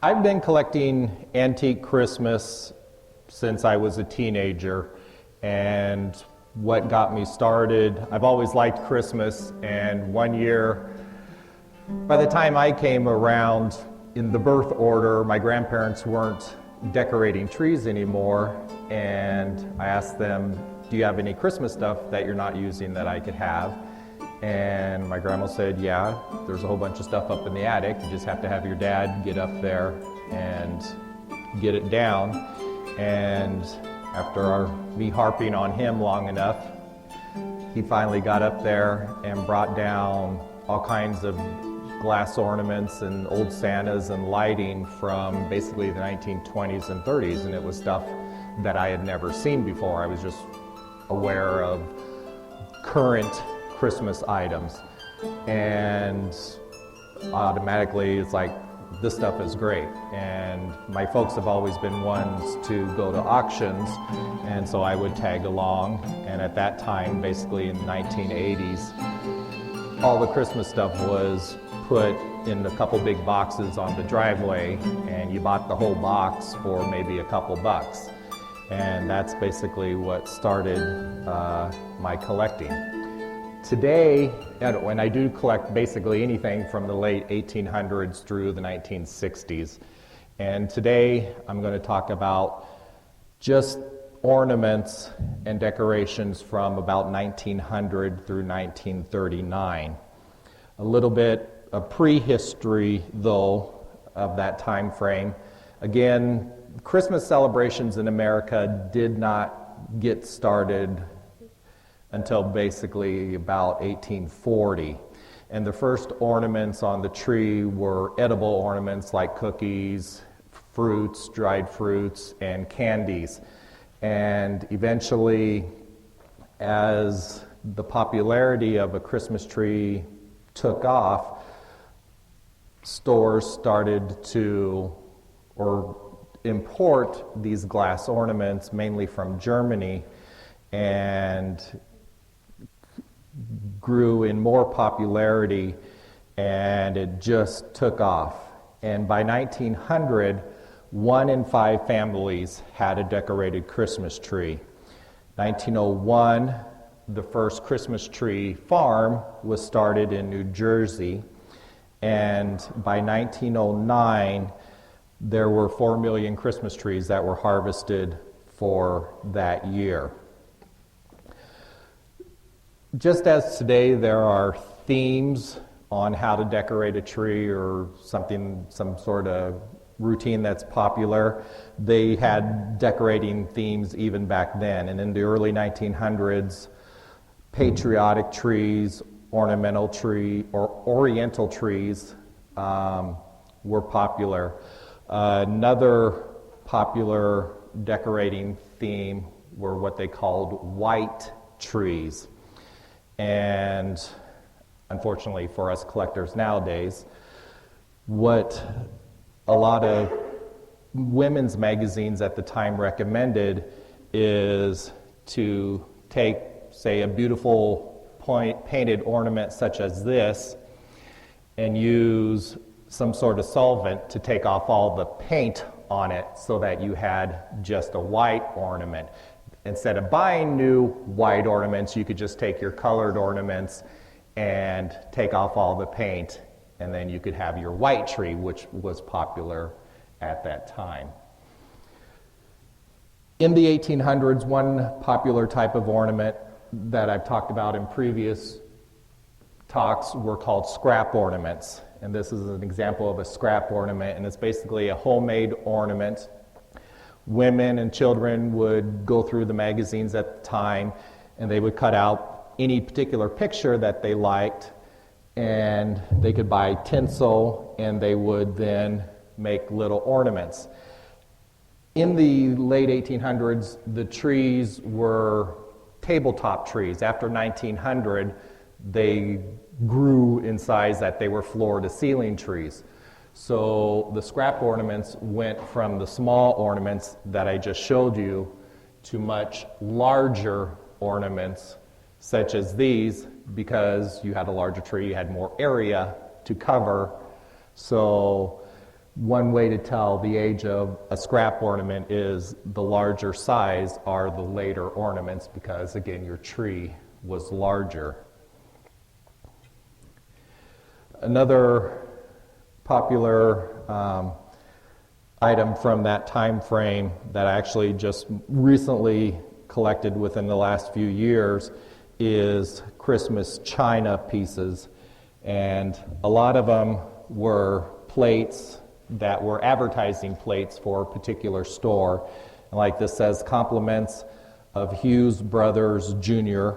I've been collecting antique Christmas since I was a teenager, and what got me started, I've always liked Christmas, and one year, by the time I came around in the birth order, my grandparents weren't decorating trees anymore, and I asked them, do you have any Christmas stuff that you're not using that I could have? And my grandma said, yeah, there's a whole bunch of stuff up in the attic. You just have to have your dad get up there and get it down. And after me harping on him long enough, he finally got up there and brought down all kinds of glass ornaments and old Santas and lighting from basically the 1920s and 30s. And it was stuff that I had never seen before. I was just aware of current Christmas items, and automatically it's like, this stuff is great. And my folks have always been ones to go to auctions, and so I would tag along. And at that time, basically in the 1980s, all the Christmas stuff was put in a couple big boxes on the driveway, and you bought the whole box for maybe a couple bucks. And that's basically what started my collecting. Today, when I do collect basically anything from the late 1800s through the 1960s, and today I'm going to talk about just ornaments and decorations from about 1900 through 1939. A little bit of prehistory, though, of that time frame. Again, Christmas celebrations in America did not get started until basically about 1840. And the first ornaments on the tree were edible ornaments like cookies, fruits, dried fruits, and candies. And eventually, as the popularity of a Christmas tree took off, stores started to import these glass ornaments, mainly from Germany, and grew in more popularity, and it just took off. And by 1900, 1 in 5 families had a decorated Christmas tree. 1901, the first Christmas tree farm was started in New Jersey, and by 1909, there were 4 million Christmas trees that were harvested for that year. Just as today there are themes on how to decorate a tree or some sort of routine that's popular, they had decorating themes even back then. And in the early 1900s, patriotic trees, ornamental tree, or oriental trees were popular. Another popular decorating theme were what they called white trees. And unfortunately for us collectors nowadays, what a lot of women's magazines at the time recommended is to take, say, a beautiful painted ornament such as this and use some sort of solvent to take off all the paint on it so that you had just a white ornament. Instead of buying new white ornaments, you could just take your colored ornaments and take off all the paint, and then you could have your white tree, which was popular at that time. In the 1800s, one popular type of ornament that I've talked about in previous talks were called scrap ornaments. And this is an example of a scrap ornament, and it's basically a homemade ornament. Women and children would go through the magazines at the time, and they would cut out any particular picture that they liked, and they could buy tinsel, and they would then make little ornaments. In the late 1800s, the trees were tabletop trees. After 1900, they grew in size that they were floor-to-ceiling trees. So the scrap ornaments went from the small ornaments that I just showed you to much larger ornaments such as these, because you had a larger tree, you had more area to cover. So one way to tell the age of a scrap ornament is the larger size are the later ornaments because, again, your tree was larger. Another popular item from that time frame that I actually just recently collected within the last few years is Christmas china pieces. And a lot of them were plates that were advertising plates for a particular store. And like this says, compliments of Hughes Brothers Jr.,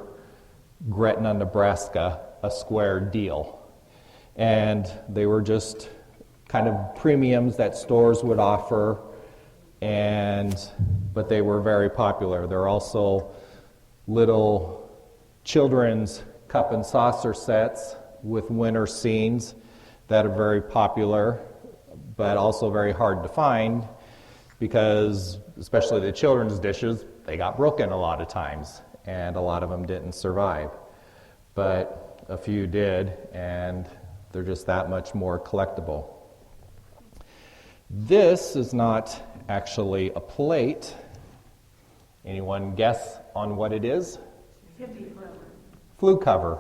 Gretna, Nebraska, a square deal. And they were just kind of premiums that stores would offer, but they were very popular. There are also little children's cup and saucer sets with winter scenes that are very popular, but also very hard to find because, especially the children's dishes, they got broken a lot of times, and a lot of them didn't survive. But a few did, and they're just that much more collectible. This is not actually a plate. Anyone guess on what it is? Flue cover.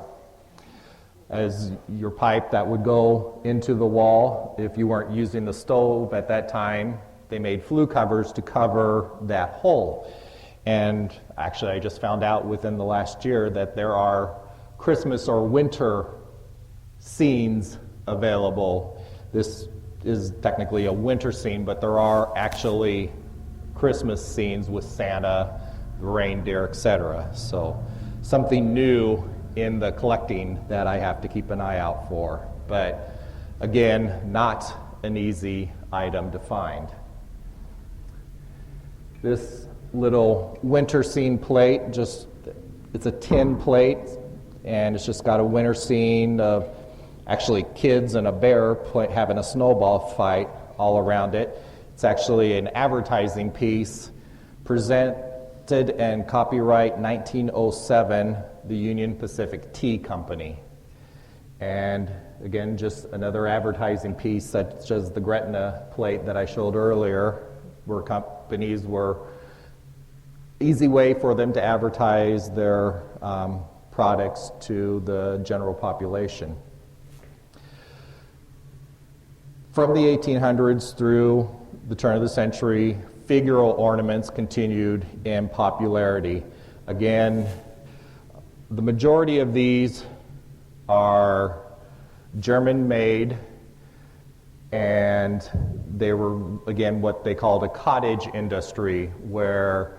As your pipe that would go into the wall. If you weren't using the stove at that time, they made flue covers to cover that hole. And actually, I just found out within the last year that there are Christmas or winter scenes available. This is technically a winter scene, but there are actually Christmas scenes with Santa, the reindeer, etc. So something new in the collecting that I have to keep an eye out for. But again, not an easy item to find. This little winter scene plate, it's a tin plate, and it's just got a winter scene of actually kids and a bear having a snowball fight all around it. It's actually an advertising piece presented and copyright 1907, the Union Pacific Tea Company. And again, just another advertising piece such as the Gretna plate that I showed earlier, where companies were easy way for them to advertise their products to the general population. From the 1800s through the turn of the century, figural ornaments continued in popularity. Again, the majority of these are German-made, and they were, again, what they called a cottage industry, where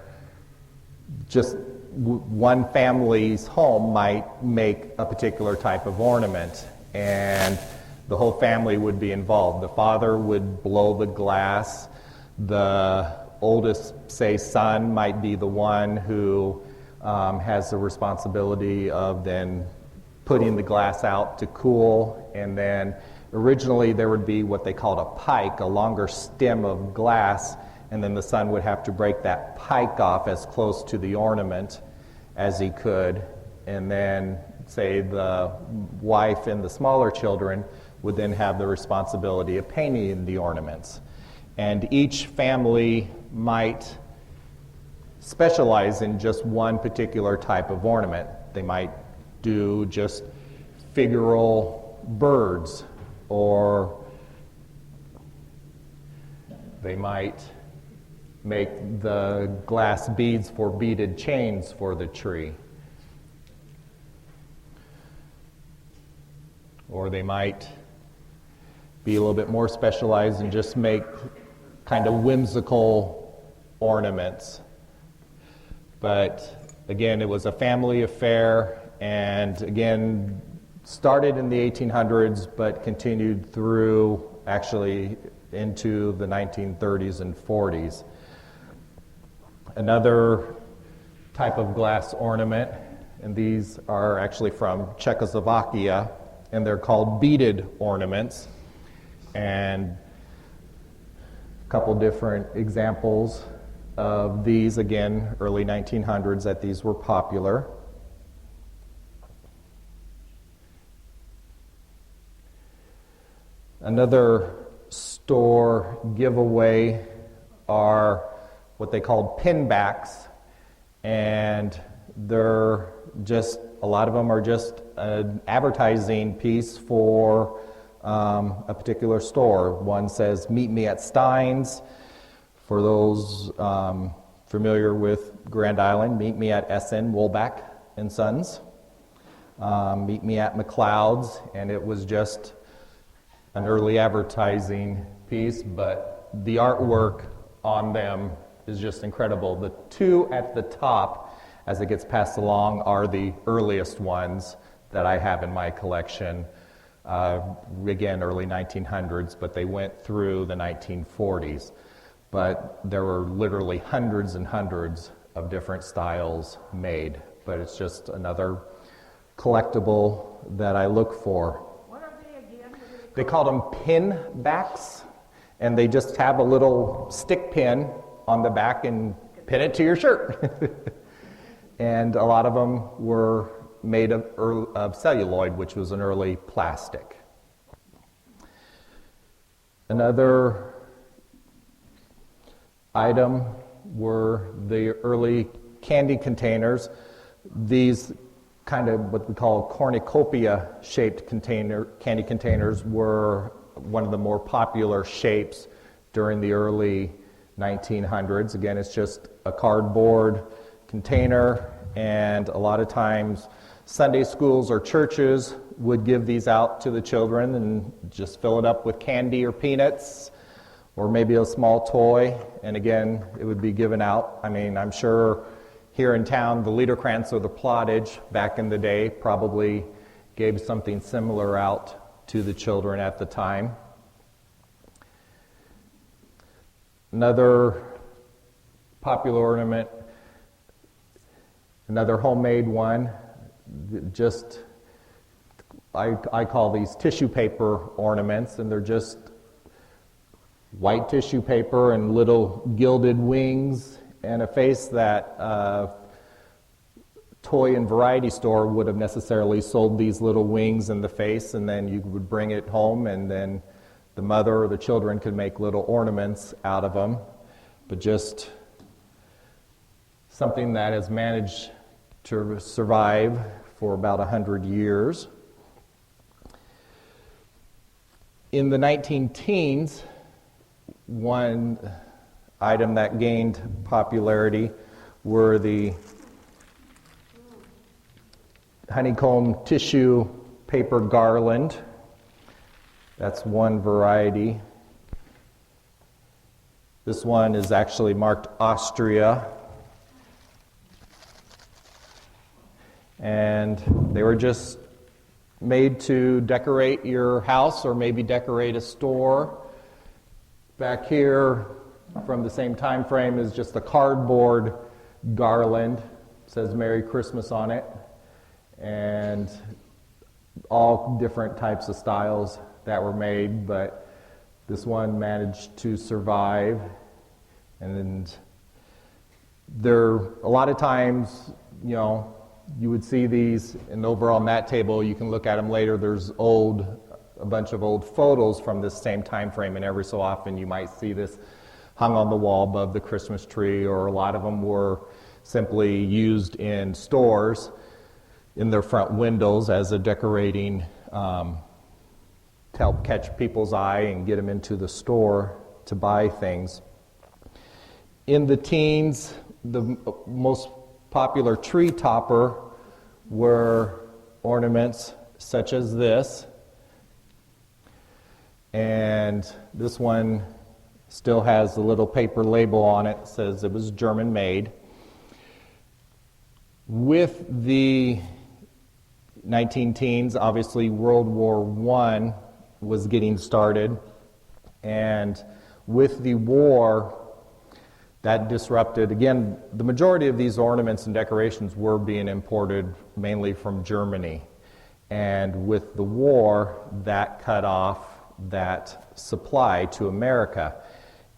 just one family's home might make a particular type of ornament, and the whole family would be involved. The father would blow the glass. The oldest, say, son might be the one who has the responsibility of then putting the glass out to cool. And then originally there would be what they called a pike, a longer stem of glass, and then the son would have to break that pike off as close to the ornament as he could. And then, say, the wife and the smaller children would then have the responsibility of painting the ornaments. And each family might specialize in just one particular type of ornament. They might do just figural birds, or they might make the glass beads for beaded chains for the tree. Or they might be a little bit more specialized and just make kind of whimsical ornaments. But again, it was a family affair, and again, started in the 1800s, but continued through actually into the 1930s and 40s. Another type of glass ornament, and these are actually from Czechoslovakia, and they're called beaded ornaments. And a couple different examples of these, again, early 1900s, that these were popular. Another store giveaway are what they call pinbacks, and they're just, a lot of them are just an advertising piece for a particular store. One says, "Meet me at Stein's." For those familiar with Grand Island, meet me at S.N. Woolback and Sons. Meet me at McLeod's, and it was just an early advertising piece, but the artwork on them is just incredible. The two at the top, as it gets passed along, are the earliest ones that I have in my collection. Again, early 1900s, but they went through the 1940s. But there were literally hundreds and hundreds of different styles made. But it's just another collectible that I look for. What are they again? They call them pin backs, and they just have a little stick pin on the back and pin it to your shirt. And a lot of them were made of celluloid, which was an early plastic. Another item were the early candy containers. These kind of what we call cornucopia-shaped candy containers were one of the more popular shapes during the early 1900s. Again, it's just a cardboard container, and a lot of times Sunday schools or churches would give these out to the children and just fill it up with candy or peanuts or maybe a small toy, and again, it would be given out. I mean, I'm sure here in town, the Liederkranz or the Plottage back in the day probably gave something similar out to the children at the time. Another popular ornament, another homemade one, just, I call these tissue paper ornaments, and they're just white tissue paper and little gilded wings and a face that toy and variety store would have necessarily sold these little wings and the face, and then you would bring it home, and then the mother or the children could make little ornaments out of them. But just something that has managed to survive for about 100 years. In the 19-teens, one item that gained popularity were the honeycomb tissue paper garland. That's one variety. This one is actually marked Austria. And they were just made to decorate your house or maybe decorate a store. Back here, from the same time frame, is just a cardboard garland. It says Merry Christmas on it. And all different types of styles that were made, but this one managed to survive. And there, a lot of times, you know, you would see these, and over on that table, you can look at them later, there's a bunch of old photos from this same time frame, and every so often you might see this hung on the wall above the Christmas tree, or a lot of them were simply used in stores in their front windows as a decorating to help catch people's eye and get them into the store to buy things. In the teens, the most popular tree topper were ornaments such as this. And this one still has the little paper label on it, says it was German made. With the 19-teens, obviously World War I was getting started, and with the war, that disrupted, again, the majority of these ornaments and decorations were being imported mainly from Germany. And with the war, that cut off that supply to America.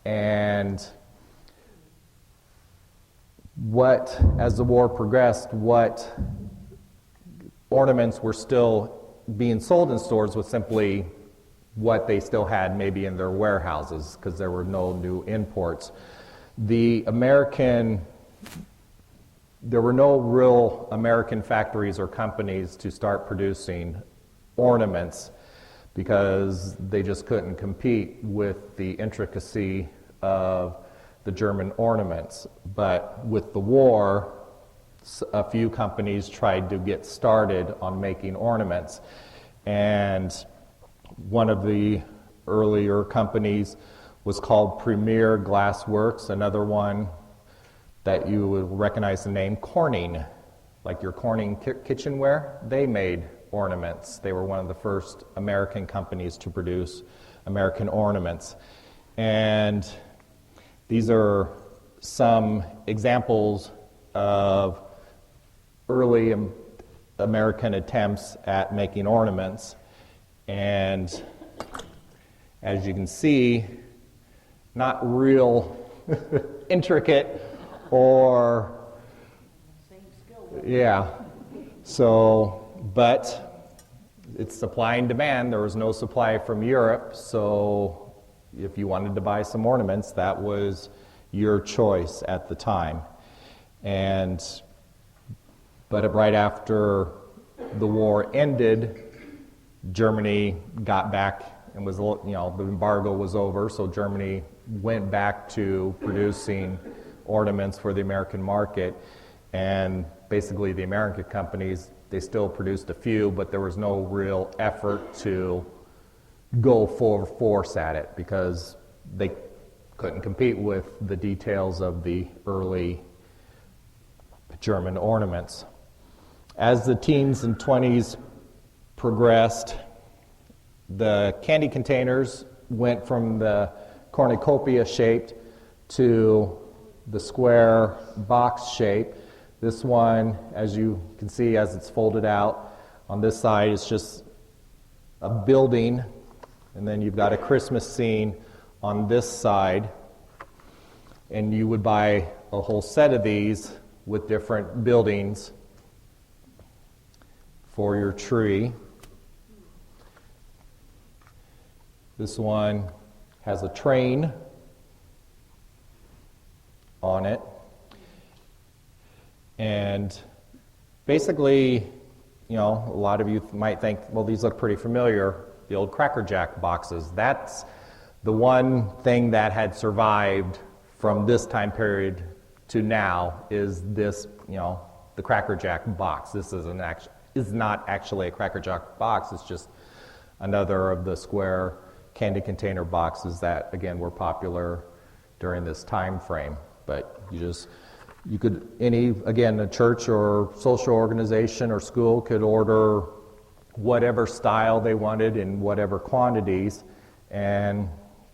And as the war progressed, what ornaments were still being sold in stores was simply what they still had maybe in their warehouses because there were no new imports. There were no real American factories or companies to start producing ornaments because they just couldn't compete with the intricacy of the German ornaments. But with the war, a few companies tried to get started on making ornaments. And one of the earlier companies was called Premier Glass Works. Another one that you would recognize the name, Corning, like your Corning kitchenware. They made ornaments. They were one of the first American companies to produce American ornaments. And these are some examples of early American attempts at making ornaments. And as you can see, not real intricate or, yeah. So, but it's supply and demand. There was no supply from Europe, so if you wanted to buy some ornaments, that was your choice at the time. But right after the war ended, Germany got back and was, the embargo was over, so Germany went back to producing ornaments for the American market. And basically the American companies, they still produced a few, but there was no real effort to go full force at it because they couldn't compete with the details of the early German ornaments. As the teens and 20s progressed, the candy containers went from the cornucopia shaped to the square box shape. This one, as you can see as it's folded out, on this side is just a building, and then you've got a Christmas scene on this side, and you would buy a whole set of these with different buildings for your tree. This one has a train on it. And basically, a lot of you might think, well, these look pretty familiar, the old Cracker Jack boxes. That's the one thing that had survived from this time period to now is this, the Cracker Jack box. This is not actually a Cracker Jack box, it's just another of the square candy container boxes that, again, were popular during this time frame. But you could, a church or social organization or school could order whatever style they wanted in whatever quantities and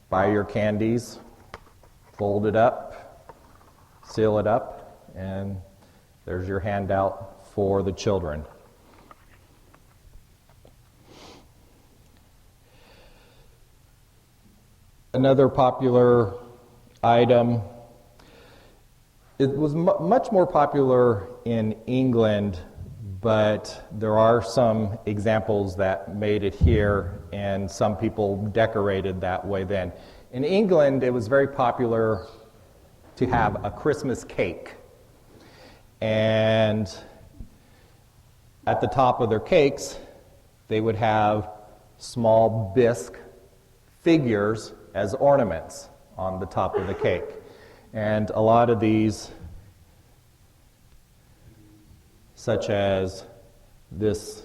buy your candies, fold it up, seal it up, and there's your handout for the children. Another popular item, it was much more popular in England, but there are some examples that made it here, and some people decorated that way then. In England, it was very popular to have a Christmas cake. And at the top of their cakes, they would have small bisque figures as ornaments on the top of the cake. And a lot of these, such as this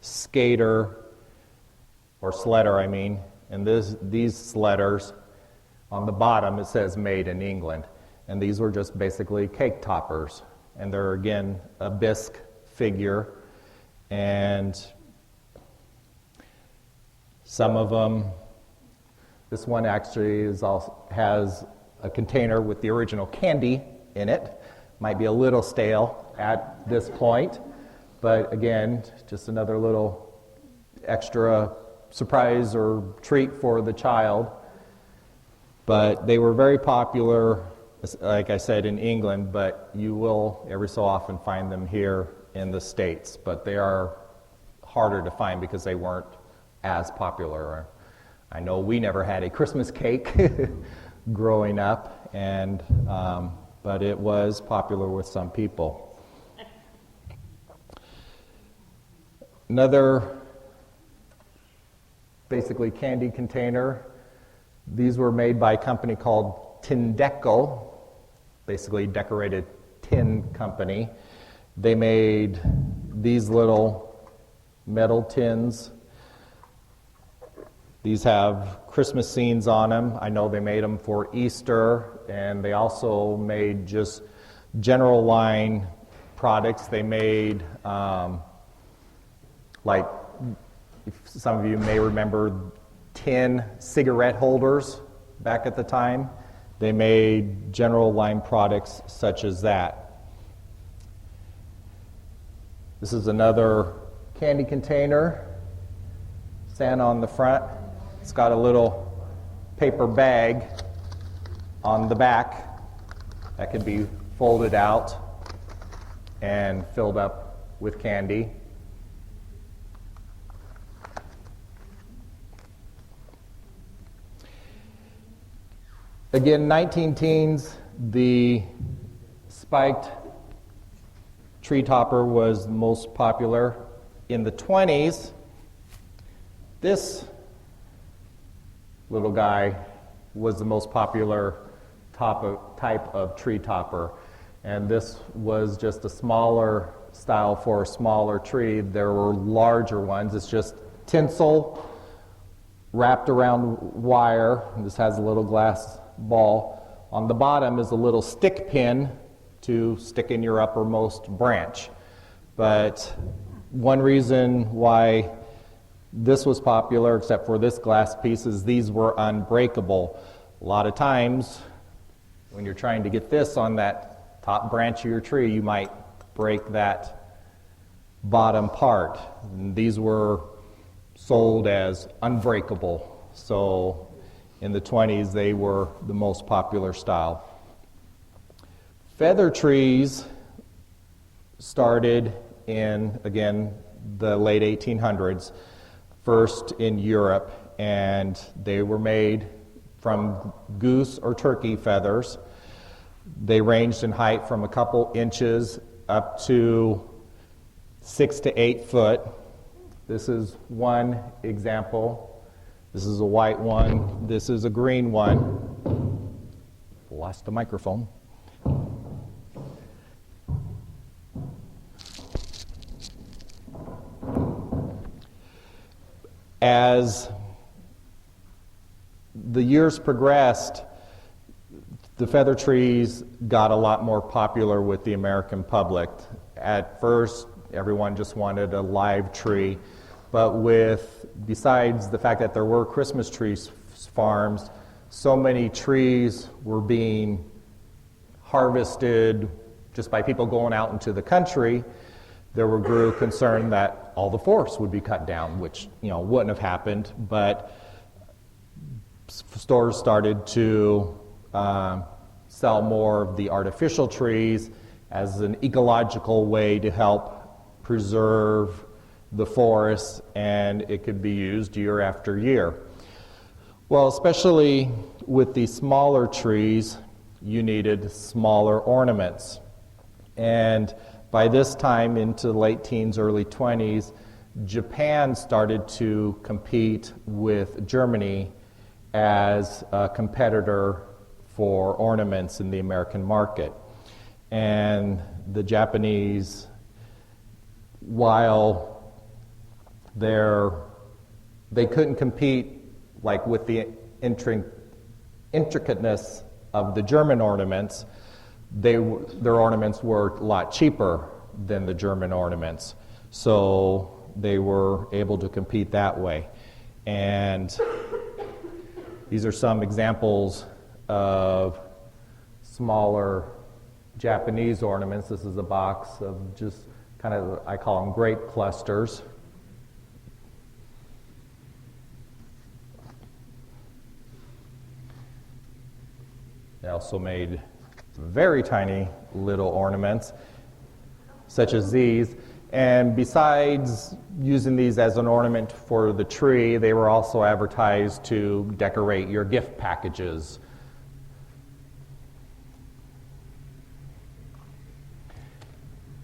skater, or sledder, and these sledders, on the bottom it says made in England. And these were just basically cake toppers. And they're, again, a bisque figure. And some of them, this one actually has a container with the original candy in it. Might be a little stale at this point, but again, just another little extra surprise or treat for the child. But they were very popular, like I said, in England, but you will every so often find them here in the States. But they are harder to find because they weren't as popular I know we never had a Christmas cake growing up, and but it was popular with some people. Another basically candy container. These were made by a company called Tindeco, basically decorated tin company. They made these little metal tins. These have Christmas scenes on them. I know they made them for Easter, and they also made just general line products. They made, like, if some of you may remember, tin cigarette holders back at the time. They made general line products such as that. This is another candy container. Santa on the front. It's got a little paper bag on the back that could be folded out and filled up with candy. Again, 19 teens, the spiked tree topper was most popular. In the 20s, this little guy was the most popular type of tree topper. And this was just a smaller style for a smaller tree. There were larger ones. It's just tinsel wrapped around wire. This has a little glass ball. On the bottom is a little stick pin to stick in your uppermost branch. But one reason why this was popular, except for this glass piece, is these were unbreakable. A lot of times, when you're trying to get this on that top branch of your tree, you might break that bottom part. And these were sold as unbreakable. So in the 20s, they were the most popular style. Feather trees started in, again, the late 1800s, first in Europe, and they were made from goose or turkey feathers. They ranged in height from a couple inches up to 6 to 8 foot. This is one example. This is a white one. This is a green one. Lost the microphone. As the years progressed, the feather trees got a lot more popular with the American public. At first, everyone just wanted a live tree, but besides the fact that there were Christmas tree farms, so many trees were being harvested just by people going out into the country. There grew concern that all the forests would be cut down, which wouldn't have happened, but stores started to sell more of the artificial trees as an ecological way to help preserve the forests, and it could be used year after year. Well, especially with the smaller trees, you needed smaller ornaments. And by this time, into the late teens, early 20s, Japan started to compete with Germany as a competitor for ornaments in the American market. And the Japanese, while they couldn't compete like with the intricateness of the German ornaments, their ornaments were a lot cheaper than the German ornaments. So they were able to compete that way. And these are some examples of smaller Japanese ornaments. This is a box of just kind of, I call them grape clusters. They also made very tiny little ornaments, such as these. And besides using these as an ornament for the tree, they were also advertised to decorate your gift packages.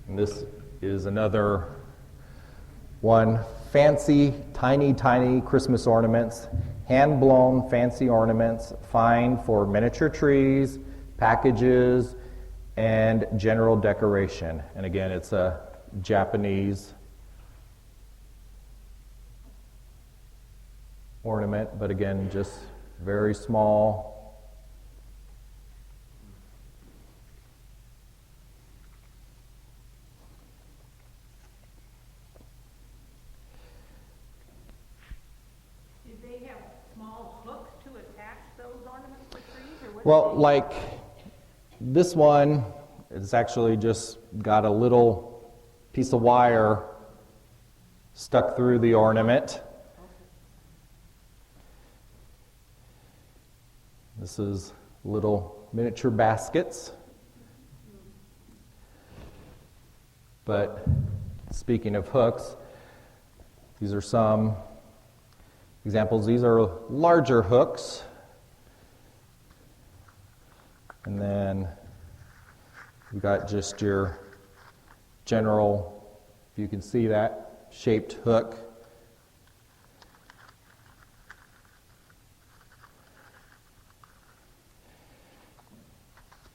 And this is another one. Fancy, tiny, tiny Christmas ornaments. Hand-blown fancy ornaments, fine for miniature trees, packages, and general decoration. And again, it's a Japanese ornament, but again, just very small. Did they have small hooks to attach those ornaments to trees, or what? Well, like this one, it's actually just got a little piece of wire stuck through the ornament. This is little miniature baskets. But speaking of hooks, these are some examples. These are larger hooks. And then you've got just your general, if you can see that, shaped hook.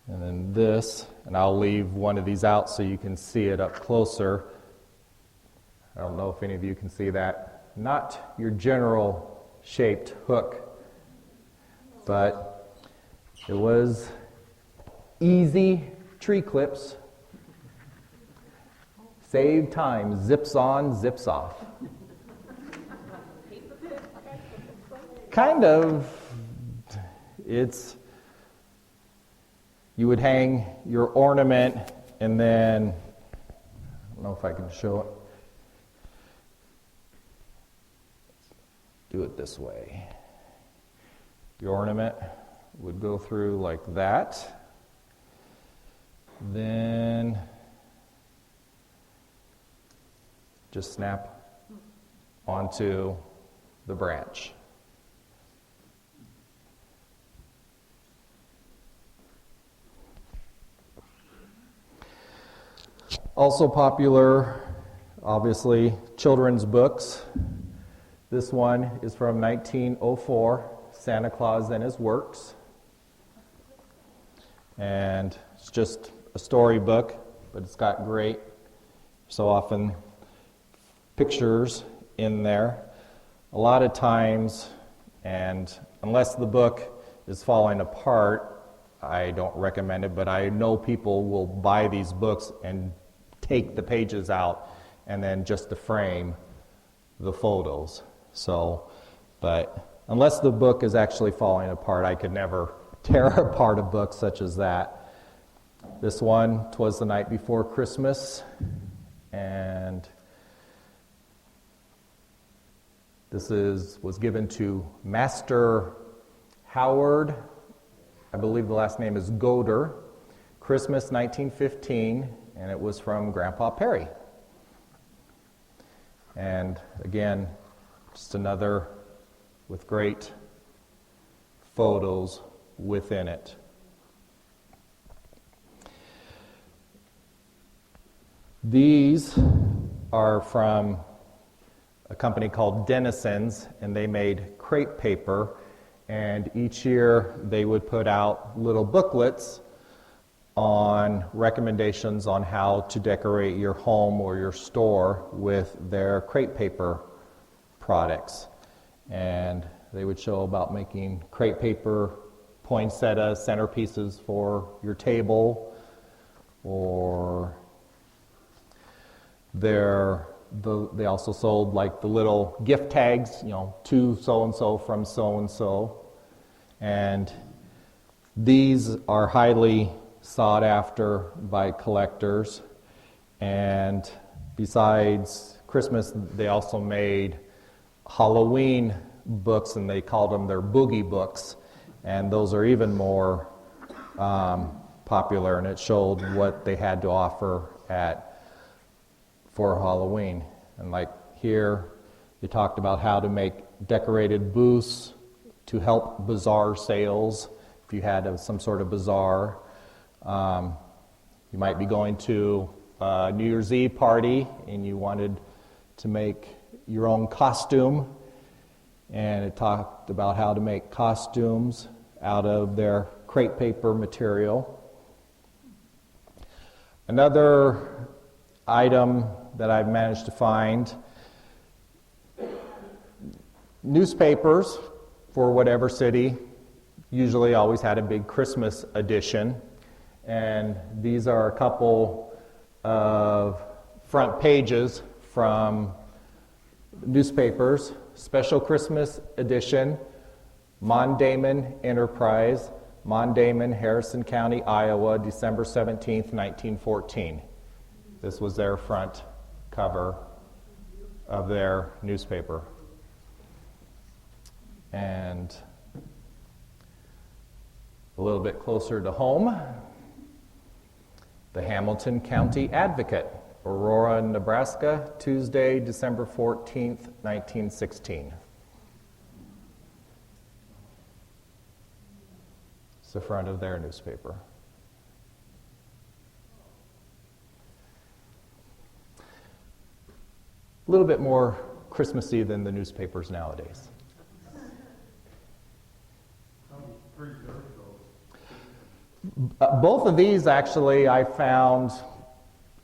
And then this, and I'll leave one of these out so you can see it up closer. I don't know if any of you can see that. Not your general shaped hook, but it was easy tree clips. Save time, zips on, zips off. Kind of. It's, you would hang your ornament and then, I don't know if I can show it. Do it this way. Your ornament would go through like that. Then just snap onto the branch. Also popular, obviously, children's books. This one is from 1904, Santa Claus and His Works. And it's just a storybook, but it's got great, so often, pictures in there. A lot of times, and unless the book is falling apart, I don't recommend it, but I know people will buy these books and take the pages out and then just to frame the photos. So, but unless the book is actually falling apart, I could never tear apart a book such as that. This one, 'Twas the Night Before Christmas, and this was given to Master Howard, I believe the last name is Goder, Christmas 1915, and it was from Grandpa Perry. And again, just another with great photos within it. These are from a company called Dennison's, and they made crepe paper, and each year they would put out little booklets on recommendations on how to decorate your home or your store with their crepe paper products. And they would show about making crepe paper poinsettia centerpieces for your table, or they also sold like the little gift tags, to so-and-so from so-and-so. And these are highly sought after by collectors. And besides Christmas, they also made Halloween books, and they called them their boogie books. And those are even more popular, and it showed what they had to offer for Halloween. And like here, they talked about how to make decorated booths to help bazaar sales. If you had some sort of bazaar, you might be going to a New Year's Eve party and you wanted to make your own costume. And it talked about how to make costumes out of their crepe paper material. Another item that I've managed to find, newspapers for whatever city usually always had a big Christmas edition, and these are a couple of front pages from newspapers. Special Christmas edition, Mondayman Enterprise, Mondayman, Harrison County, Iowa, December 17th, 1914. This was their front cover of their newspaper. And a little bit closer to home, the Hamilton County Advocate, Aurora, Nebraska, Tuesday, December 14th, 1916. It's the front of their newspaper. A little bit more Christmassy than the newspapers nowadays. Both of these actually I found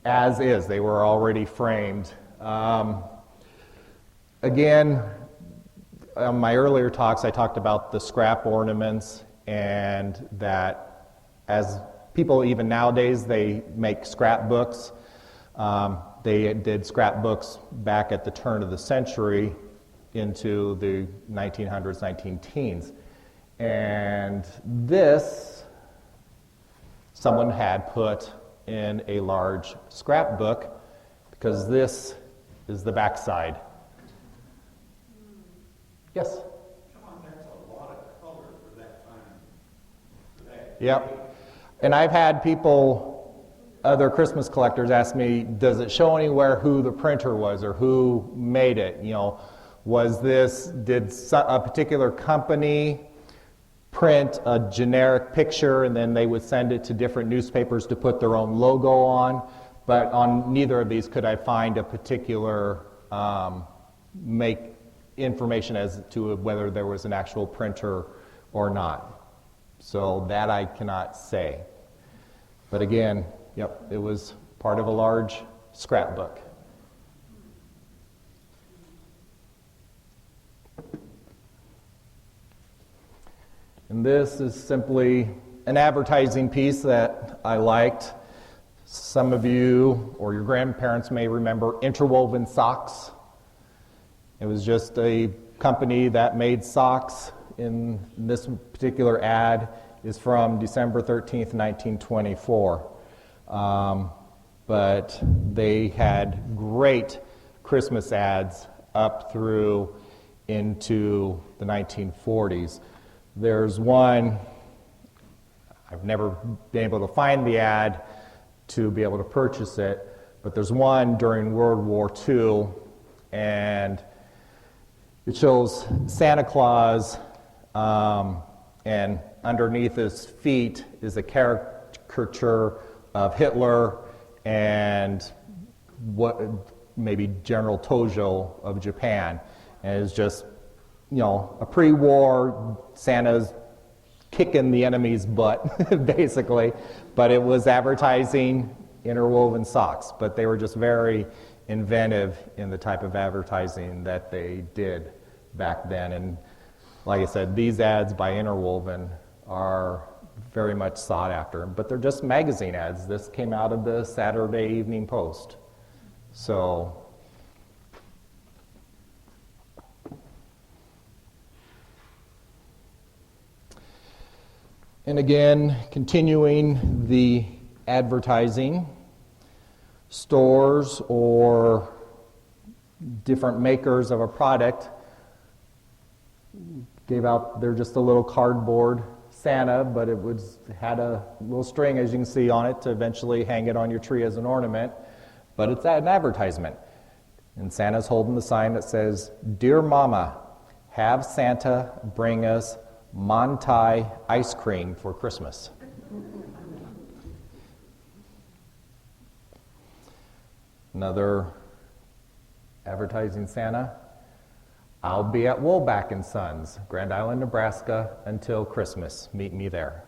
as is. They were already framed. Again, on my earlier talks I talked about the scrap ornaments, and that as people even nowadays, they make scrapbooks. They did scrapbooks back at the turn of the century into the 1900s, 19-teens. And this, someone had put in a large scrapbook because this is the backside. Yes? John, that's a lot of color for that time today. Yep. And I've had people, other Christmas collectors, ask me, does it show anywhere who the printer was or who made it? You know, did a particular company print a generic picture and then they would send it to different newspapers to put their own logo on? But on neither of these could I find a particular make information as to whether there was an actual printer or not. So that I cannot say. But again, yep, it was part of a large scrapbook. And this is simply an advertising piece that I liked. Some of you or your grandparents may remember Interwoven Socks. It was just a company that made socks. In this particular ad is from December 13th, 1924. But they had great Christmas ads up through into the 1940s. There's one, I've never been able to find the ad to be able to purchase it, but there's one during World War II, and it shows Santa Claus, and underneath his feet is a caricature of Hitler and what maybe General Tojo of Japan. And it's just, you know, a pre-war Santa's kicking the enemy's butt, basically. But it was advertising interwoven socks. But they were just very inventive in the type of advertising that they did back then. And like I said, these ads by Interwoven are very much sought after. But they're just magazine ads. This came out of the Saturday Evening Post. So and again, continuing the advertising, stores or different makers of a product gave out, they're just a little cardboard Santa, but had a little string, as you can see, on it to eventually hang it on your tree as an ornament. but it's an advertisement. And Santa's holding the sign that says, "Dear Mama, have Santa bring us Mantai ice cream for Christmas." Another advertising Santa, "I'll be at Woolback and Sons, Grand Island, Nebraska, until Christmas. Meet me there."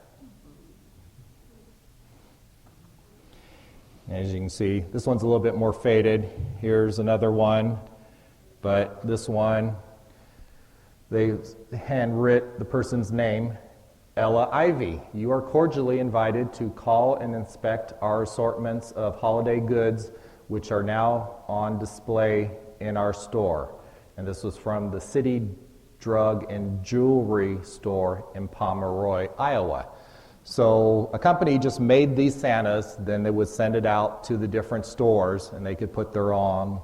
As you can see, this one's a little bit more faded. Here's another one, but this one, they handwrit the person's name, Ella Ivy. "You are cordially invited to call and inspect our assortments of holiday goods, which are now on display in our store." And this was from the City Drug and Jewelry Store in Pomeroy, Iowa. So a company just made these Santas, then they would send it out to the different stores, and they could put their own,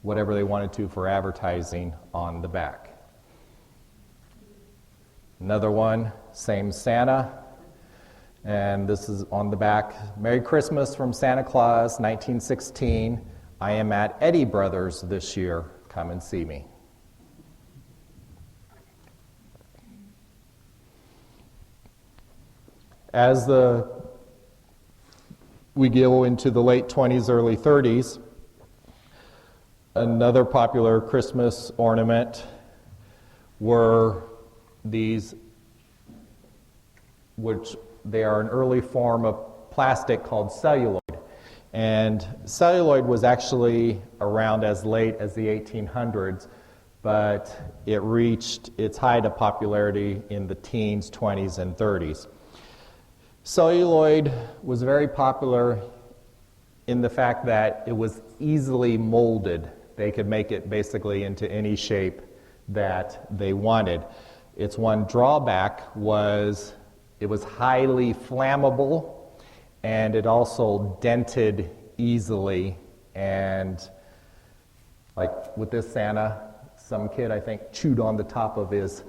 whatever they wanted to for advertising on the back. Another one, same Santa, and this is on the back, "Merry Christmas from Santa Claus, 1916. I am at Eddie Brothers this year. Come and see me." As we go into the late 20s, early 30s, another popular Christmas ornament were these, which they are an early form of plastic called celluloid. And celluloid was actually around as late as the 1800s, but it reached its height of popularity in the teens, 20s, and 30s. Celluloid was very popular in the fact that it was easily molded. They could make it basically into any shape that they wanted. Its one drawback was it was highly flammable, and it also dented easily. And like with this Santa, some kid, I think, chewed on the top of his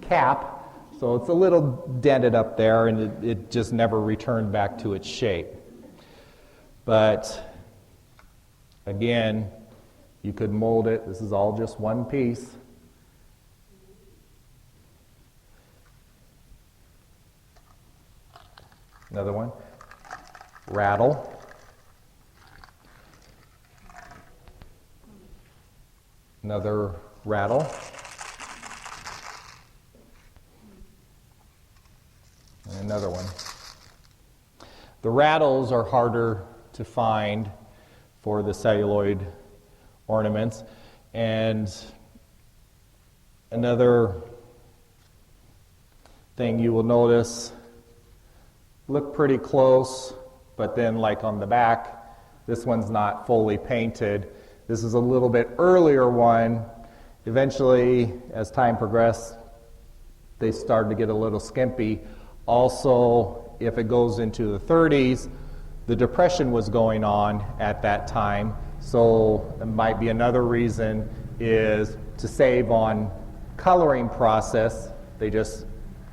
cap. So it's a little dented up there, and it just never returned back to its shape. But again, you could mold it. This is all just one piece. Another one, rattle. Another rattle. And another one. The rattles are harder to find for the celluloid ornaments. And another thing you will notice, look pretty close, but then like on the back, this one's not fully painted. This is a little bit earlier one. Eventually, as time progressed, they started to get a little skimpy. Also, if it goes into the 30s, the Depression was going on at that time, so it might be another reason is to save on coloring process. They just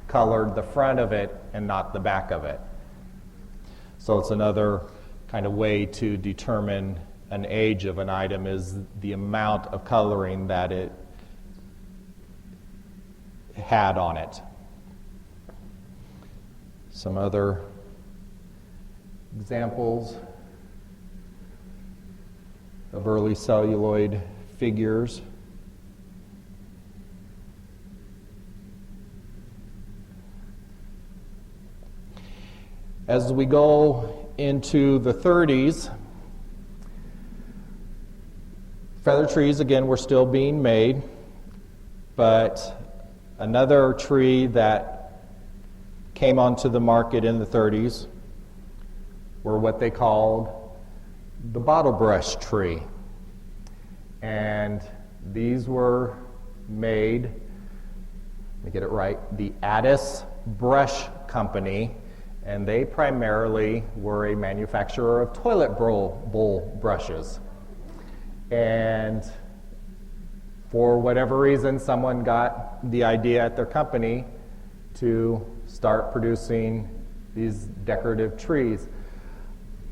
colored the front of it and not the back of it. So it's another kind of way to determine an age of an item is the amount of coloring that it had on it. Some other examples of early celluloid figures. As we go into the 30s, feather trees, again, were still being made, but another tree that came onto the market in the 30s were what they called the bottle brush tree. And these were made, let me get it right, the Addis Brush Company, and they primarily were a manufacturer of toilet bowl brushes. And for whatever reason, someone got the idea at their company to start producing these decorative trees.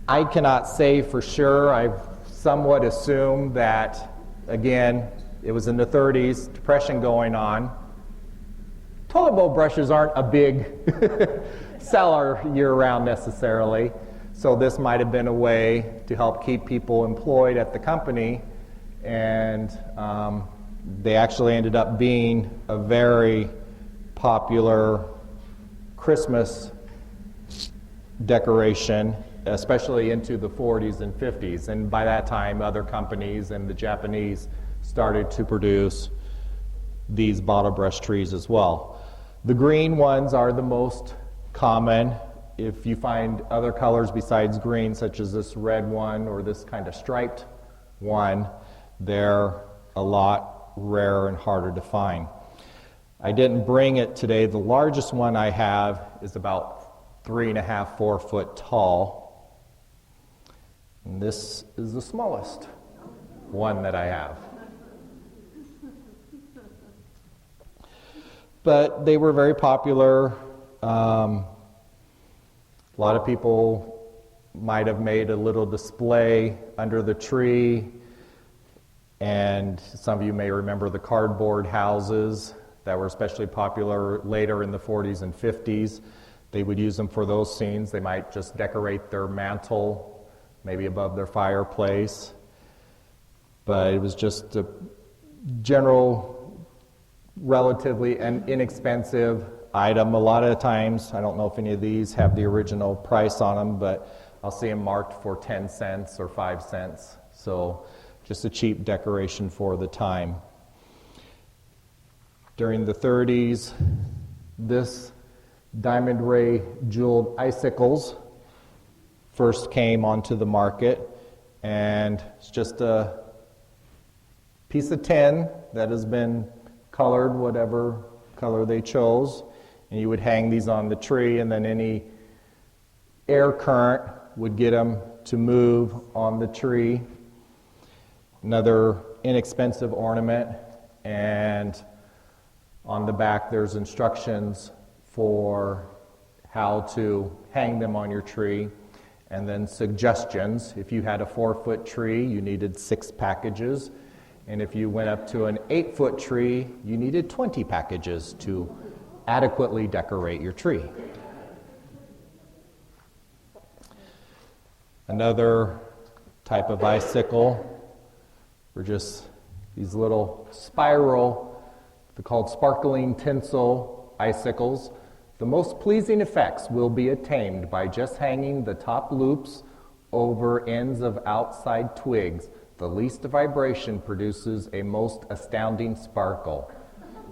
I cannot say for sure. I've somewhat assume that, again, it was in the 30s, depression going on. Toilet bowl brushes aren't a big seller year-round necessarily, so this might have been a way to help keep people employed at the company, and they actually ended up being a very popular Christmas decoration, especially into the 40s and 50s, and by that time other companies and the Japanese started to produce these bottle brush trees as well. The green ones are the most common. If you find other colors besides green, such as this red one or this kind of striped one, they're a lot rarer and harder to find. I didn't bring it today. The largest one I have is about 3.5, 4 foot tall. And this is the smallest one that I have. But they were very popular. A lot of people might have made a little display under the tree, and some of you may remember the cardboard houses that were especially popular later in the 40s and 50s. They would use them for those scenes. They might just decorate their mantle, maybe above their fireplace. But it was just a general, relatively an inexpensive item. A lot of the times, I don't know if any of these have the original price on them, but I'll see them marked for 10 cents or 5 cents. So just a cheap decoration for the time. During the 30s, this diamond ray jeweled icicles first came onto the market, and it's just a piece of tin that has been colored whatever color they chose, and you would hang these on the tree, and then any air current would get them to move on the tree. Another inexpensive ornament, and on the back there's instructions for how to hang them on your tree, and then suggestions. If you had a 4-foot tree, you needed 6 packages. And if you went up to an 8-foot tree, you needed 20 packages to adequately decorate your tree. Another type of icicle were just these little spiral, they're called sparkling tinsel icicles. The most pleasing effects will be attained by just hanging the top loops over ends of outside twigs. The least vibration produces a most astounding sparkle.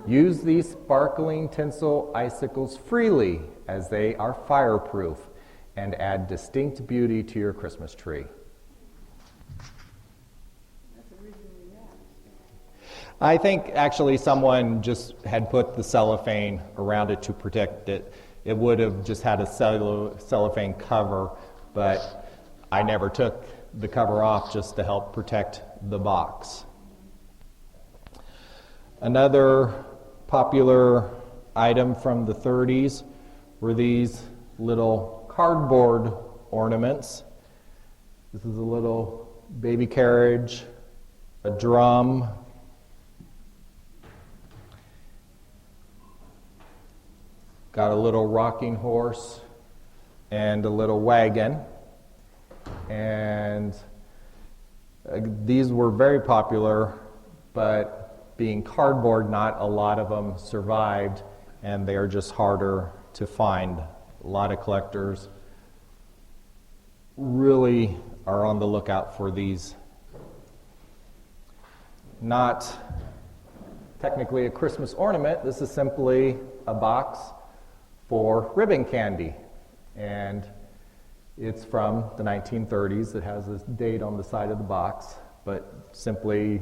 Use these sparkling tinsel icicles freely, as they are fireproof and add distinct beauty to your Christmas tree. I think actually someone just had put the cellophane around it to protect it. It would have just had a cellophane cover, but I never took the cover off just to help protect the box. Another popular item from the 30s were these little cardboard ornaments. This is a little baby carriage, a drum, got a little rocking horse, and a little wagon. And these were very popular, but being cardboard, not a lot of them survived, and they are just harder to find. A lot of collectors really are on the lookout for these. Not technically a Christmas ornament. This is simply a box for ribbon candy, and it's from the 1930s. It has this date on the side of the box, but simply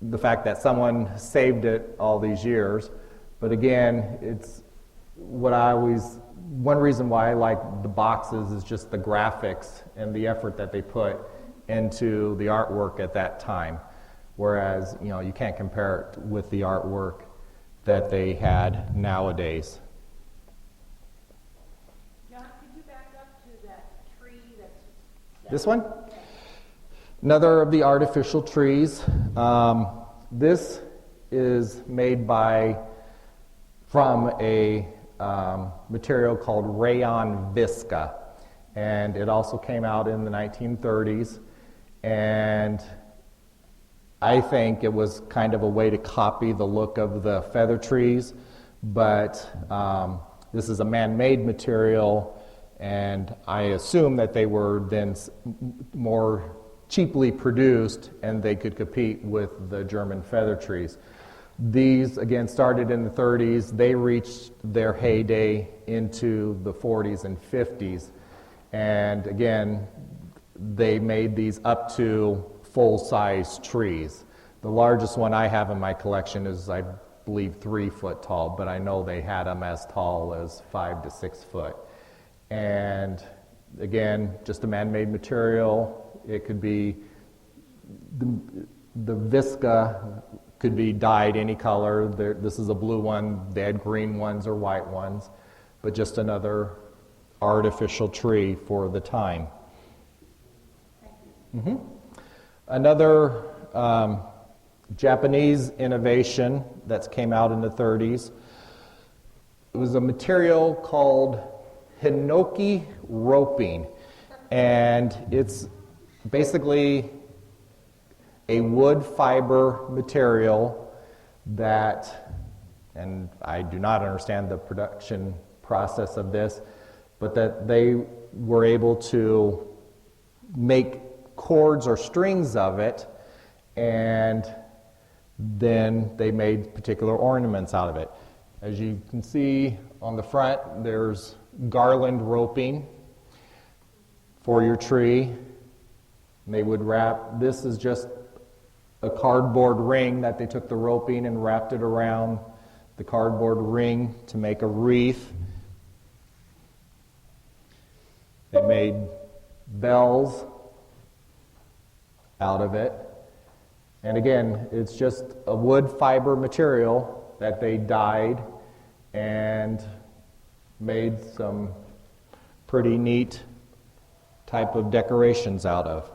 the fact that someone saved it all these years. But again, it's one reason why I like the boxes is just the graphics and the effort that they put into the artwork at that time. Whereas, you can't compare it with the artwork that they had nowadays. John, could you back up to that tree that's... This one? Another of the artificial trees. This is made from a material called rayon visca, and it also came out in the 1930s, and I think it was kind of a way to copy the look of the feather trees, but this is a man-made material, and I assume that they were then more cheaply produced and they could compete with the German feather trees. These, again, started in the 30s. They reached their heyday into the 40s and 50s. And again, they made these up to full-size trees. The largest one I have in my collection is, I believe, 3 foot tall, but I know they had them as tall as 5 to 6 foot. And again, just a man-made material. It could be, the visca could be dyed any color. This is a blue one. They had green ones or white ones, but just another artificial tree for the time. Mm-hmm. Another Japanese innovation that came out in the 30s. It was a material called hinoki roping, and it's basically a wood fiber material that, and I do not understand the production process of this, but that they were able to make cords or strings of it, and then they made particular ornaments out of it. As you can see on the front, there's garland roping for your tree. And they would wrap, this is just a cardboard ring that they took the roping and wrapped it around the cardboard ring to make a wreath. They made bells out of it. And again, it's just a wood fiber material that they dyed and made some pretty neat type of decorations out of.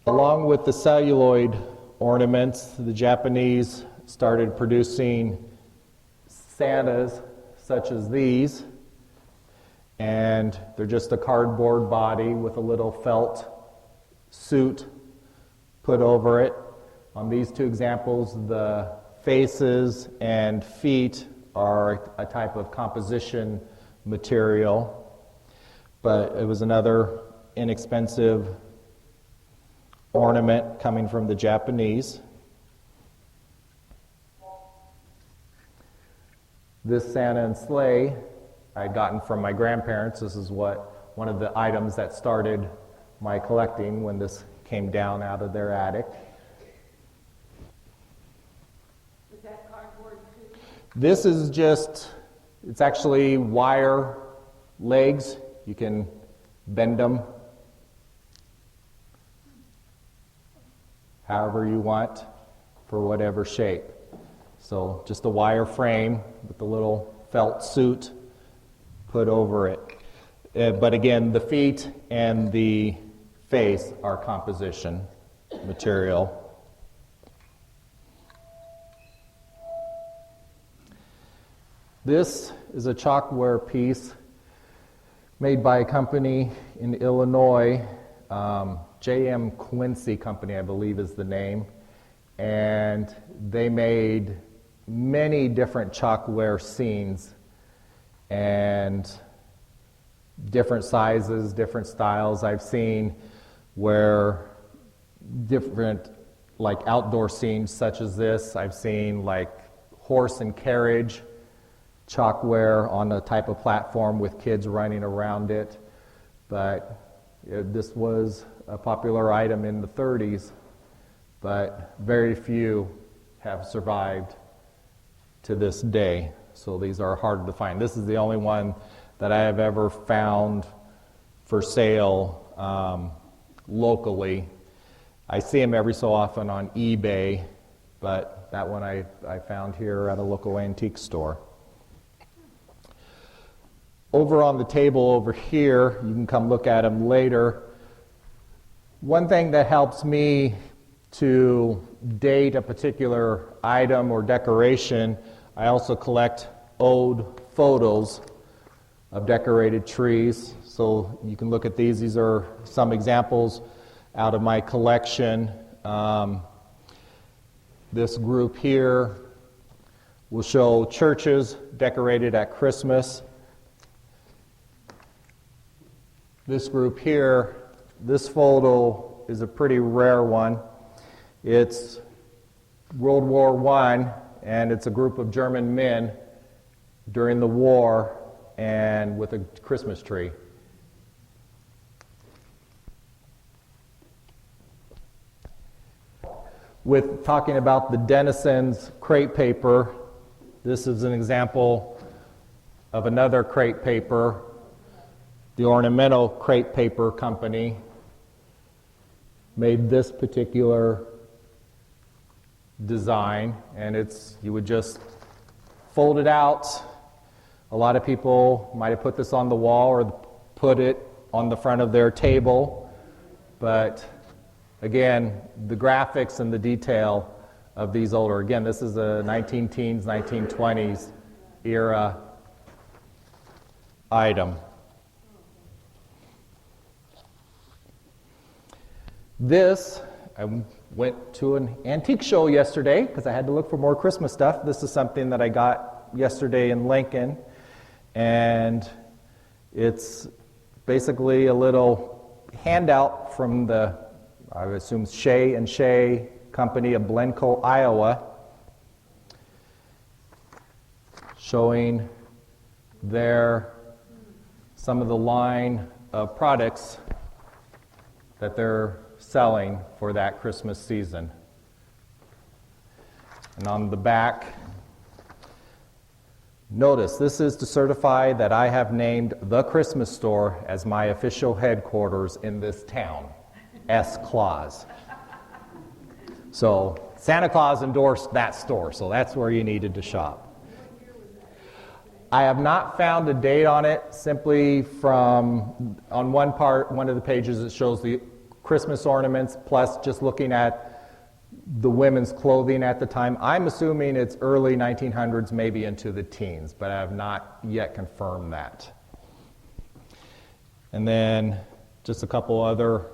Along with the celluloid ornaments, the Japanese started producing Santas such as these, and they're just a cardboard body with a little felt suit put over it. On these two examples, the faces and feet are a type of composition material, but it was another inexpensive ornament coming from the Japanese. This Santa and sleigh I'd gotten from my grandparents. This is one of the items that started my collecting when this came down out of their attic. Is that cardboard too? This is it's actually wire legs. You can bend them however you want for whatever shape. So just a wire frame with a little felt suit put over it. But again, the feet and the face are composition material. This is a chalkware piece made by a company in Illinois, J.M. Quincy Company, I believe is the name, and they made many different chalkware scenes and different sizes, different styles. I've seen where different, like outdoor scenes such as this. I've seen like horse and carriage chalkware on a type of platform with kids running around it, but this was a popular item in the 30s, but very few have survived to this day. So these are harder to find. This is the only one that I have ever found for sale locally. I see them every so often on eBay, but that one I found here at a local antique store. over on the table over here, you can come look at them later. One thing that helps me to date a particular item or decoration, I also collect old photos of decorated trees. So you can look at these. These are some examples out of my collection. This group here will show churches decorated at Christmas. This group here, this photo is a pretty rare one. It's World War I, and it's a group of German men during the war and with a Christmas tree. With talking about the Denizens crepe paper, this is an example of another crepe paper. The Ornamental Crepe Paper Company made this particular design, and you would just fold it out. A lot of people might have put this on the wall or put it on the front of their table, but again, the graphics and the detail of these older, again, this is a 19-teens, 1920s era item. This, I went to an antique show yesterday because I had to look for more Christmas stuff. This is something that I got yesterday in Lincoln, and it's basically a little handout from the, I would assume, Shea and Shea Company of Blencoe, Iowa, showing some of the line of products that they're selling for that Christmas season. And on the back, notice this is to certify that I have named the Christmas store as my official headquarters in this town, S. Claus. So Santa Claus endorsed that store, so that's where you needed to shop. I have not found a date on it, simply from, on one of the pages it shows the Christmas ornaments, plus just looking at the women's clothing at the time. I'm assuming it's early 1900s, maybe into the teens, but I have not yet confirmed that. And then just a couple other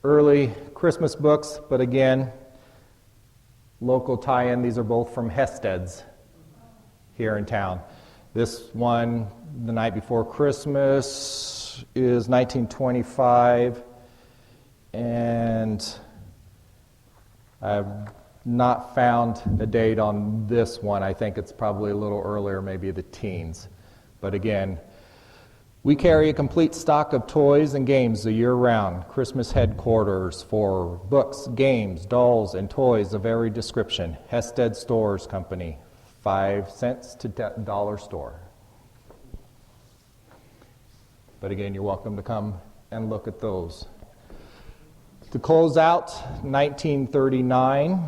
early Christmas books, but again, local tie-in. These are both from Hested's here in town. This one, The Night Before Christmas, is 1925. And I've not found a date on this one. I think it's probably a little earlier, maybe the teens. But again, we carry a complete stock of toys and games the year round. Christmas headquarters for books, games, dolls, and toys of every description. Hested Stores Company, 5 cents to dollar store. But again, you're welcome to come and look at those. To close out, 1939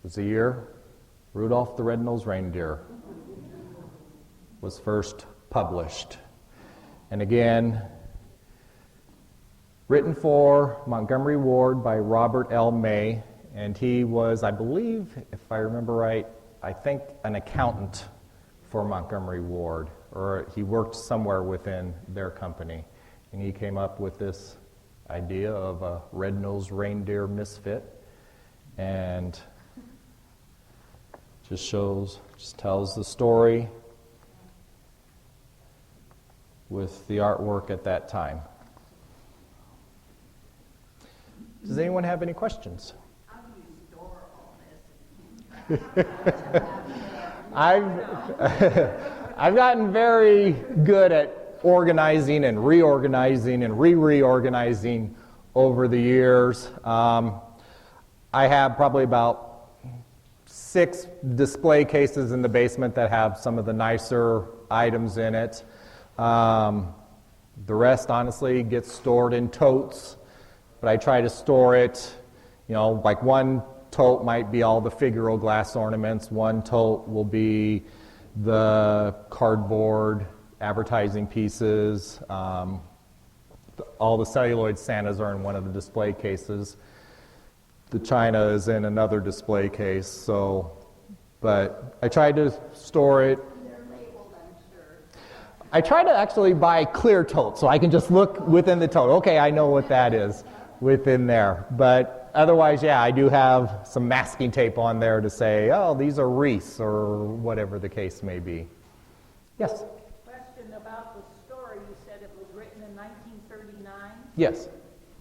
was the year Rudolph the Red-Nosed Reindeer was first published. And again, written for Montgomery Ward by Robert L. May, and he was, I believe, if I remember right, I think an accountant for Montgomery Ward, or he worked somewhere within their company. And he came up with this idea of a red-nosed reindeer misfit, and just tells the story with the artwork at that time. Does anyone have any questions? How do you store all this? I've gotten very good at organizing and reorganizing and reorganizing over the years. I have probably about 6 display cases in the basement that have some of the nicer items in it. The rest, honestly, gets stored in totes, but I try to store it, like one tote might be all the figural glass ornaments, one tote will be the cardboard advertising pieces. All the celluloid Santas are in one of the display cases. The china is in another display case. So, but I tried to store it. They're labeled, I'm sure. I try to actually buy clear totes so I can just look within the tote. Okay, I know what that is within there. But otherwise, yeah, I do have some masking tape on there to say, oh, these are wreaths or whatever the case may be. Yes? Question about the story. You said it was written in 1939. Yes.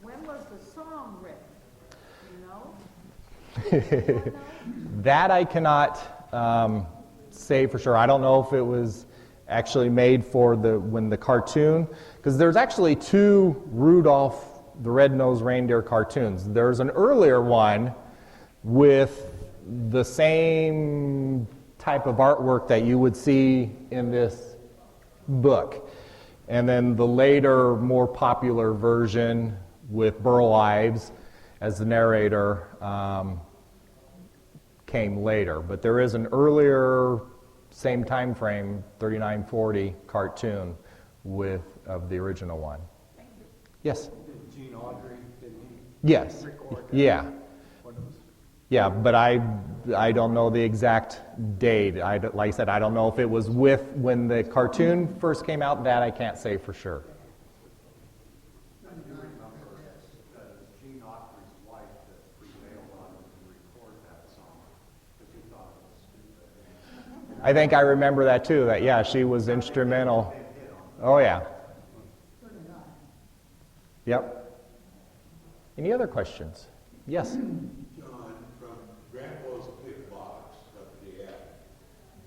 When was the song written? You know? That I cannot say for sure. I don't know if it was actually made for when the cartoon, because there's actually two Rudolph the Red-Nosed Reindeer cartoons. There's an earlier one with the same type of artwork that you would see in this book. And then the later, more popular version with Burl Ives as the narrator came later. But there is an earlier, same time frame, 39-40 cartoon of the original one. Yes? Gene Audrey, didn't he? Yes. Record that? Yeah. One of those. Yeah, but I don't know the exact date. Like I said, I don't know if it was when the cartoon first came out. That I can't say for sure. I do remember that it was Gene Audrey's wife that prevailed on him to record that song because he thought it was stupid. I think I remember that too. That yeah, she was instrumental. Oh yeah. Yep. Any other questions? Yes. John, from Grandpa's big box up at the attic,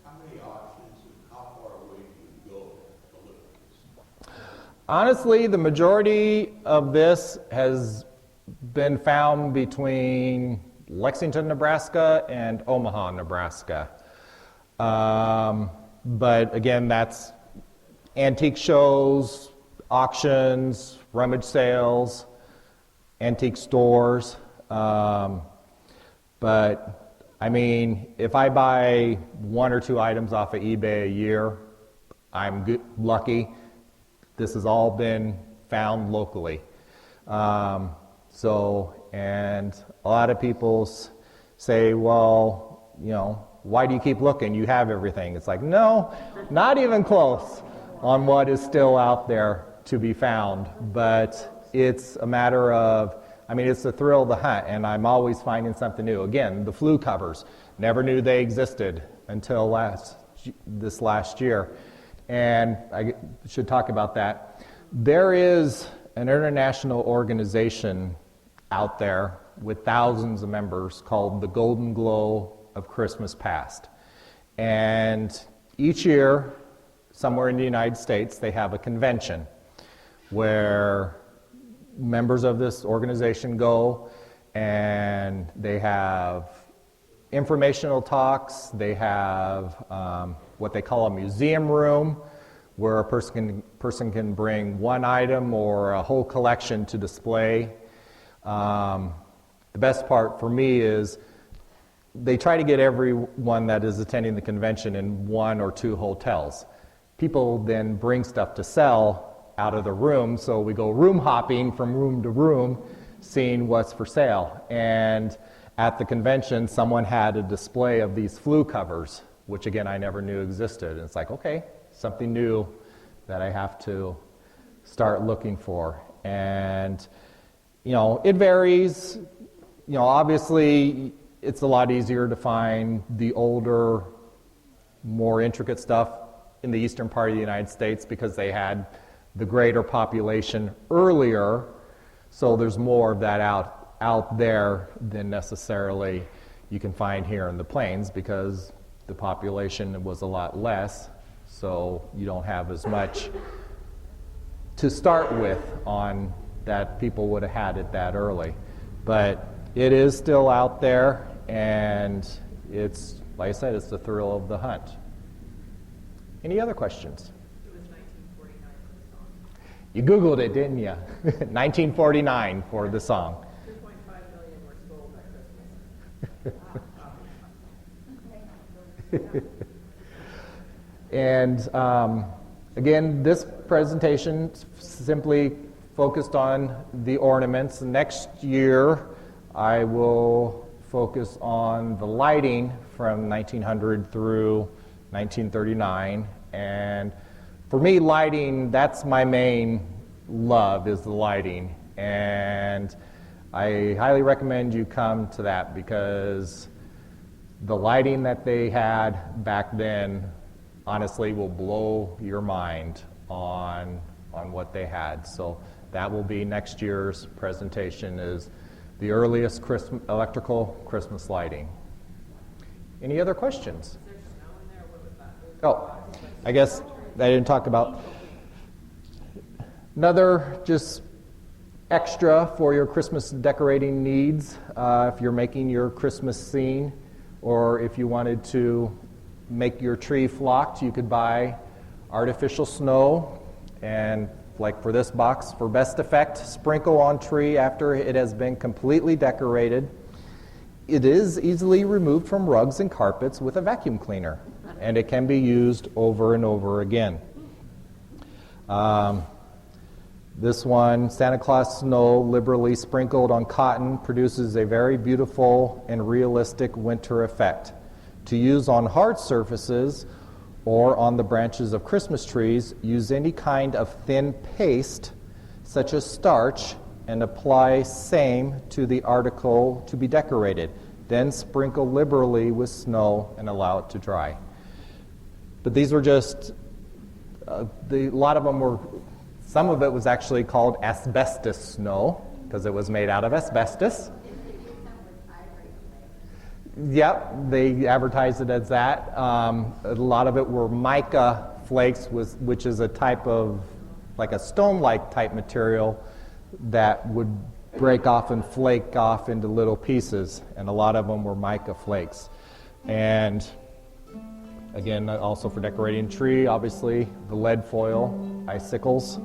how many auctions and how far away do you go to look at this? Honestly, the majority of this has been found between Lexington, Nebraska and Omaha, Nebraska. But again, that's antique shows, auctions, rummage sales, antique stores. But I mean, if I buy one or two items off of eBay a year, I'm lucky. This has all been found locally. And a lot of people say, well, you know, why do you keep looking? You have everything. It's like, no, not even close on what is still out there to be found. But it's a matter of, I mean, it's the thrill of the hunt, and I'm always finding something new. Again, the flue covers, never knew they existed until this last year. And I should talk about that. There is an international organization out there with thousands of members called the Golden Glow of Christmas Past. And each year, somewhere in the United States, they have a convention where members of this organization go and they have informational talks. They have what they call a museum room, where a person can bring one item or a whole collection to display. The best part for me is they try to get everyone that is attending the convention in one or two hotels. People then bring stuff to sell out of the room, so we go room hopping from room to room, seeing what's for sale. And at the convention, someone had a display of these flue covers, which again I never knew existed. And it's like, okay, something new that I have to start looking for. And you know, it varies. You know, obviously it's a lot easier to find the older, more intricate stuff in the eastern part of the United States because they had the greater population earlier, so there's more of that out there than necessarily you can find here in the plains because the population was a lot less, so you don't have as much to start with on that people would have had it that early. But it is still out there, and it's, like I said, it's the thrill of the hunt. Any other questions? It was 1949 for the song. You Googled it, didn't you? 1949 for the song. 2.5 million were sold by Christmas. And again, this presentation simply focused on the ornaments. Next year, I will focus on the lighting from 1900 through 1939. And for me, lighting, that's my main love, is the lighting. And I highly recommend you come to that, because the lighting that they had back then honestly will blow your mind on what they had. So that will be next year's presentation, is the earliest electrical Christmas lighting. Any other questions? Is there snow in there? What was that? Oh, I guess I didn't talk about another just extra for your Christmas decorating needs. If you're making your Christmas scene, or if you wanted to make your tree flocked, you could buy artificial snow, and like for this box, for best effect, sprinkle on tree after it has been completely decorated. It is easily removed from rugs and carpets with a vacuum cleaner, and it can be used over and over again. This one, Santa Claus snow liberally sprinkled on cotton, produces a very beautiful and realistic winter effect. To use on hard surfaces or on the branches of Christmas trees, use any kind of thin paste, such as starch, and apply same to the article to be decorated. Then sprinkle liberally with snow and allow it to dry. But these were just, a lot of them were, some of it was actually called asbestos snow, because it was made out of asbestos. Yep, they advertised it as that. A lot of it were mica flakes, which is a type of, like a stone-like type material that would break off and flake off into little pieces, and a lot of them were mica flakes. And again, also for decorating a tree, obviously, the lead foil, icicles.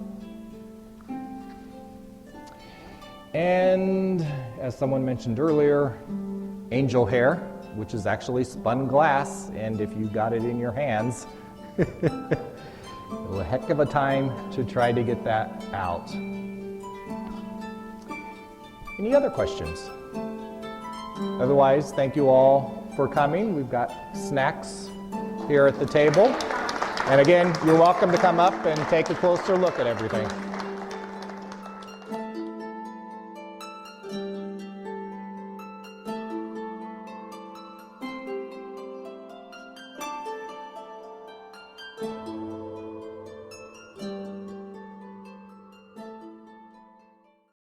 And as someone mentioned earlier, angel hair, which is actually spun glass, and if you got it in your hands, a heck of a time to try to get that out. Any other questions? Otherwise, thank you all for coming. We've got snacks here at the table. And again, you're welcome to come up and take a closer look at everything.